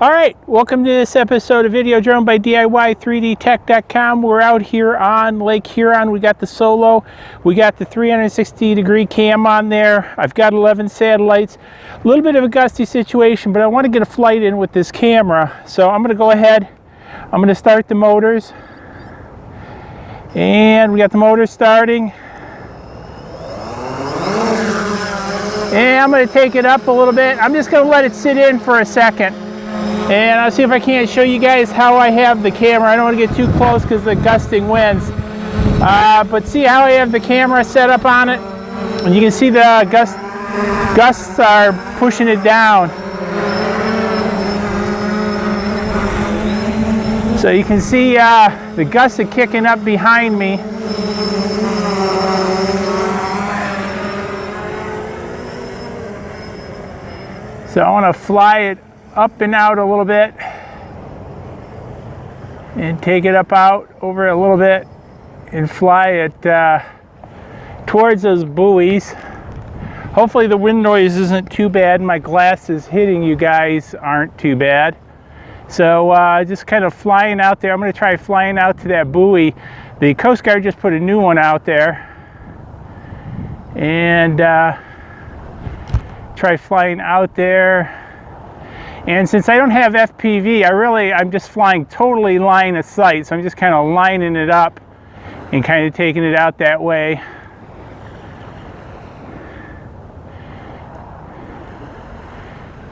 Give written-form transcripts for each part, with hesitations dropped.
All right, welcome to this episode of Video Drone by DIY3DTech.com. We're out here on Lake Huron. We got the Solo, we got the 360-degree cam on there. I've got 11 satellites. A little bit of a gusty situation, but I want to get a flight in with this camera. So I'm going to go ahead, I'm going to start the motors. And we got the motors starting. And I'm going to take it up a little bit. I'm just going to let it sit in for a second. And I'll see if I can't show you guys how I have the camera. I don't want to get too close because of the gusting winds. But see how I have the camera set up on it? And you can see the gusts are pushing it down. So you can see the gusts are kicking up behind me. So I want to fly it up and out a little bit and take it up out over a little bit and fly it towards those buoys. Hopefully the wind noise isn't too bad. My glasses hitting you guys aren't too bad. So just kind of flying out there. I'm going to try flying out to that buoy. The Coast Guard just put a new one out there. And try flying out there. And since I don't have FPV, I'm just flying totally line of sight. So I'm just kind of lining it up and kind of taking it out that way.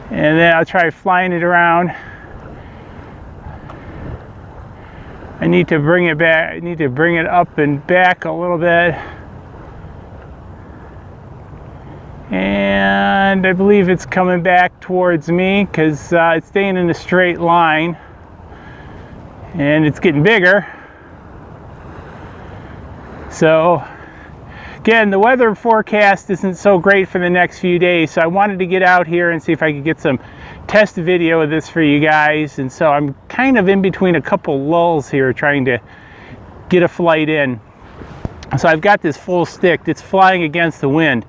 And then I'll try flying it around. I need to bring it back. I need to bring it up and back a little bit. And I believe it's coming back towards me because it's staying in a straight line. And it's getting bigger. So, again, the weather forecast isn't so great for the next few days. So I wanted to get out here and see if I could get some test video of this for you guys. And so I'm kind of in between a couple lulls here trying to get a flight in. So I've got this full stick that's flying against the wind.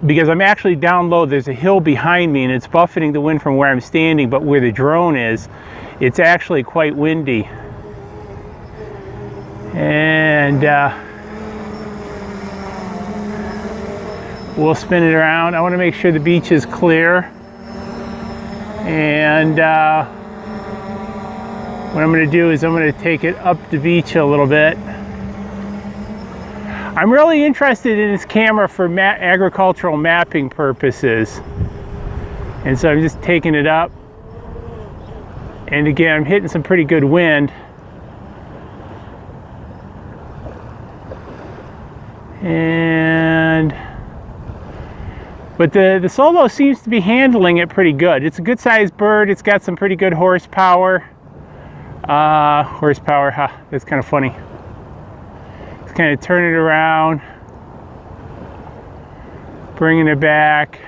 Because I'm actually down low, there's a hill behind me and it's buffeting the wind from where I'm standing, but where the drone is, it's actually quite windy. And we'll spin it around. I want to make sure the beach is clear. And what I'm going to do is I'm going to take it up the beach a little bit. I'm really interested in this camera for agricultural mapping purposes. And so I'm just taking it up. And again, I'm hitting some pretty good wind. But the Solo seems to be handling it pretty good. It's a good sized bird. It's got some pretty good horsepower. That's kind of funny. Kind of turn it around, bringing it back.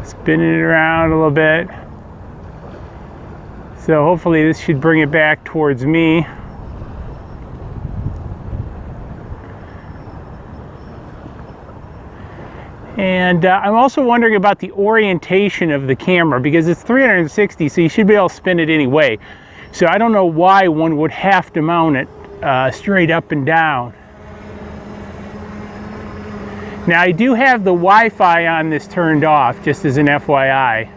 Spinning it around a little bit. So hopefully this should bring it back towards me. And I'm also wondering about the orientation of the camera because it's 360, so you should be able to spin it anyway. So I don't know why one would have to mount it straight up and down. Now I do have the Wi-Fi on this turned off, just as an FYI.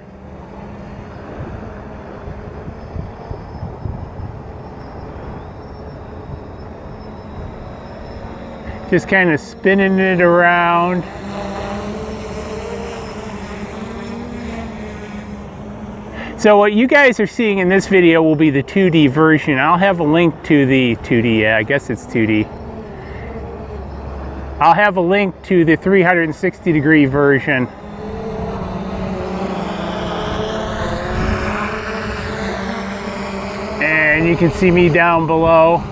Just kind of spinning it around. So what you guys are seeing in this video will be the 2D version. I'll have a link to the 2D, yeah, I guess it's 2D. I'll have a link to the 360-degree version. And you can see me down below.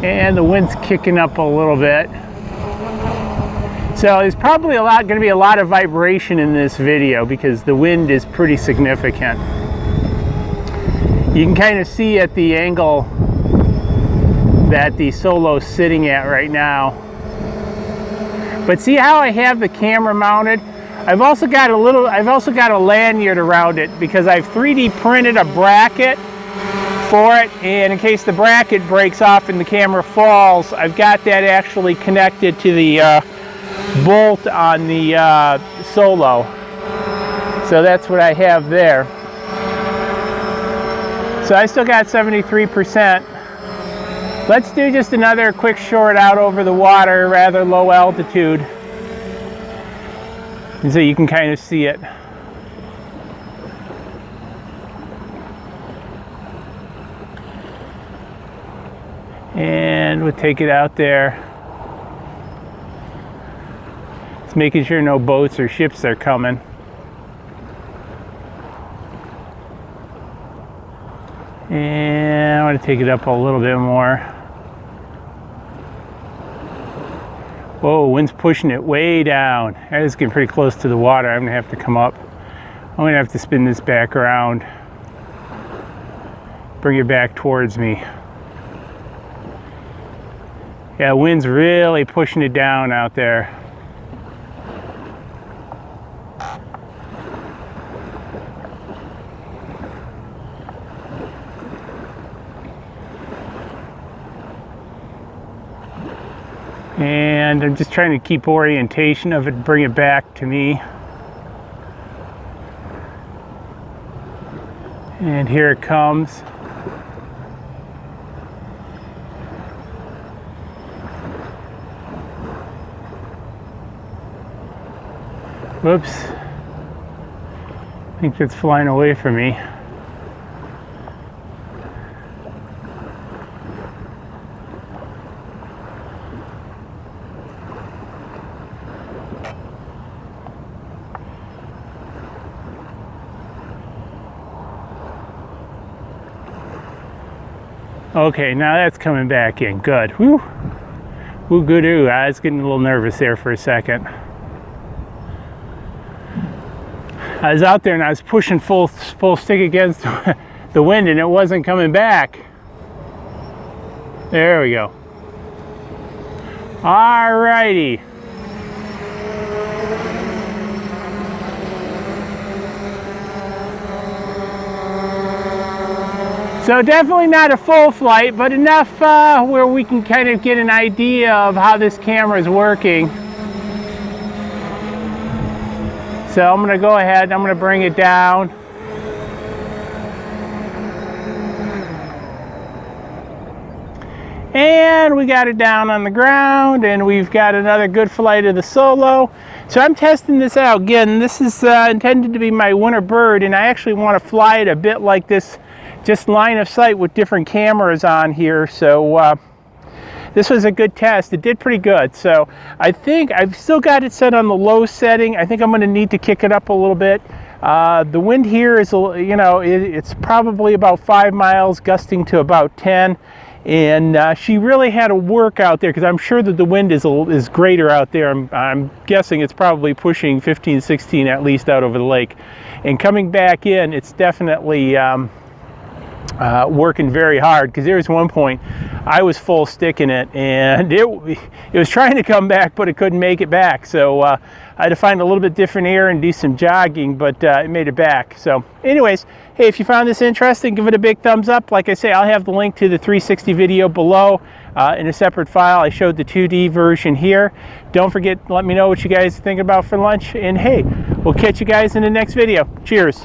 And the wind's kicking up a little bit. So there's probably going to be a lot of vibration in this video because the wind is pretty significant. You can kind of see at the angle that the Solo's sitting at right now. But see how I have the camera mounted? I've also got a lanyard around it because I've 3D printed a bracket for it, and in case the bracket breaks off and the camera falls, I've got that actually connected to the bolt on the Solo. So that's what I have there. So I still got 73%. Let's do just another quick short out over the water, rather low altitude, and so you can kind of see it. And we'll take it out there. Just making sure no boats or ships are coming. And I want to take it up a little bit more. Whoa, wind's pushing it way down. It's getting pretty close to the water. I'm gonna have to come up. I'm gonna have to spin this back around. Bring it back towards me. Yeah, wind's really pushing it down out there. And I'm just trying to keep orientation of it, bring it back to me. And here it comes. Whoops. I think that's flying away from me. Okay, now that's coming back in. Good. Whew. Ooh, good. Ooh. I was getting a little nervous there for a second. I was out there and I was pushing full stick against the wind and it wasn't coming back. There we go. All righty. So definitely not a full flight, but enough where we can kind of get an idea of how this camera is working. So I'm going to go ahead, I'm going to bring it down. And we got it down on the ground, and we've got another good flight of the Solo. So I'm testing this out. Again, this is intended to be my winter bird, and I actually want to fly it a bit like this, just line of sight with different cameras on here. So this was a good test. It did pretty good. So I think I've still got it set on the low setting. I think I'm going to need to kick it up a little bit. The wind here is, you know, it's probably about 5 miles, gusting to about 10. And she really had to work out there because I'm sure that the wind is greater out there. I'm guessing it's probably pushing 15, 16 at least out over the lake. And coming back in, it's definitely working very hard, because there was one point I was full sticking it and it was trying to come back, but it couldn't make it back. So I had to find a little bit different air and do some jogging, but it made it back. So anyways, hey, if you found this interesting, give it a big thumbs up. Like I say, I'll have the link to the 360 video below in a separate file. I showed the 2D version here. Don't forget to let me know what you guys think about for lunch, and hey, we'll catch you guys in the next video. Cheers.